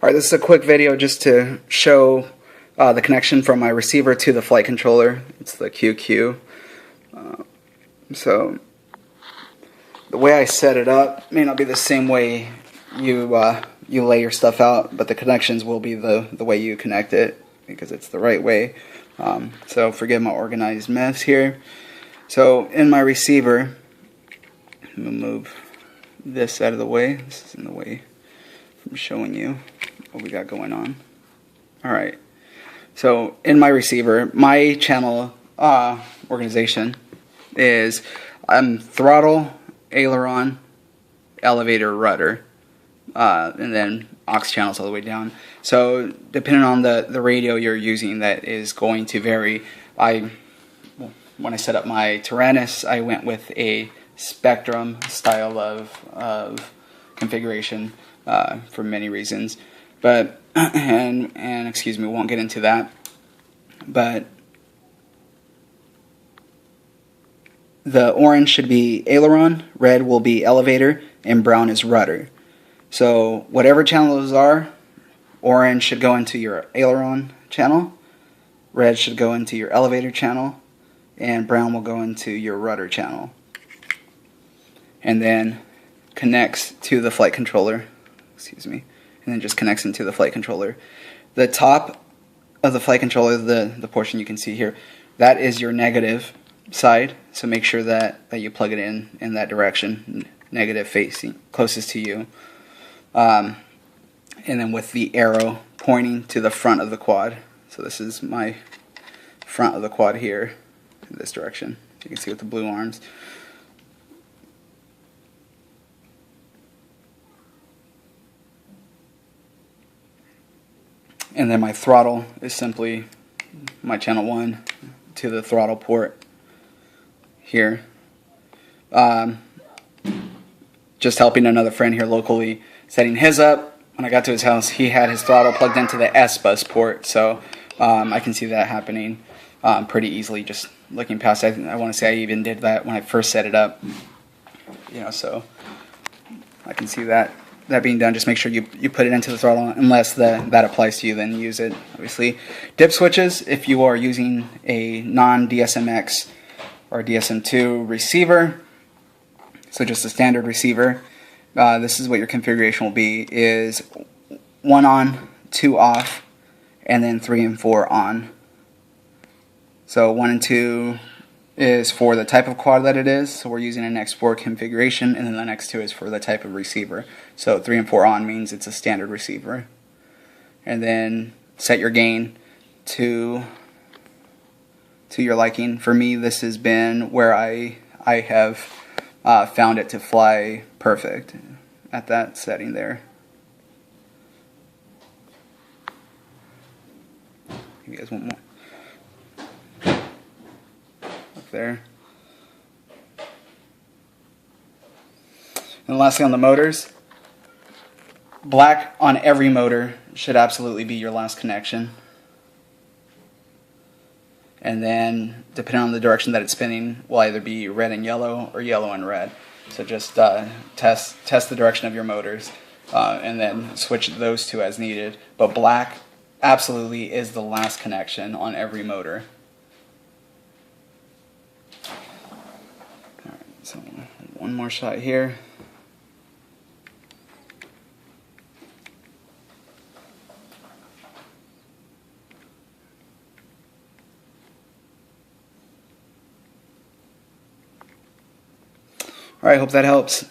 Alright, this is a quick video just to show the connection from my receiver to the flight controller. It's the QQ. So the way I set it up may not be the same way you lay your stuff out, but the connections will be the way you connect it, because it's the right way. So forgive my organized mess here. So in my receiver, I'm going to move this out of the way. This is in the way from showing you what we got going on. Alright, so in my receiver, my channel organization is throttle, aileron, elevator, rudder, and then aux channels all the way down. So depending on the radio you're using, that is going to vary. When I set up my Taranis, I went with a Spectrum style of configuration for many reasons, but and excuse me, won't get into that. But the orange should be aileron, red will be elevator, and brown is rudder. So whatever channel those are, orange should go into your aileron channel, red should go into your elevator channel, and brown will go into your rudder channel. And then connects to the flight controller, excuse me, and then just connects into the flight controller. The top of the flight controller, the portion you can see here, that is your negative side, so make sure that you plug it in that direction, negative facing, closest to you. And then with the arrow pointing to the front of the quad. So this is my front of the quad here, in this direction. You can see with the blue arms. And then my throttle is simply my channel 1 to the throttle port here. Just helping another friend here locally, setting his up. When I got to his house, he had his throttle plugged into the S-Bus port, so I can see that happening pretty easily just looking past. I want to say I even did that when I first set it up, so I can see that being done. Just make sure you put it into the throttle, unless that applies to you, then use it, obviously. Dip switches, if you are using a non-DSMX or DSM2 receiver, so just a standard receiver, this is what your configuration will be, is 1 on, 2 off, and then 3 and 4 on. So 1 and 2 is for the type of quad that it is, so we're using an X4 configuration, and then the next 2 is for the type of receiver. So 3 and 4 on means it's a standard receiver. And then set your gain to your liking. For me, this has been where I have found it to fly perfect, at that setting there. You guys want more? There. And lastly, on the motors, black on every motor should absolutely be your last connection. And then, depending on the direction that it's spinning, will either be red and yellow or yellow and red. So just test the direction of your motors, and then switch those two as needed. But black absolutely is the last connection on every motor. So one more shot here. Alright, hope that helps.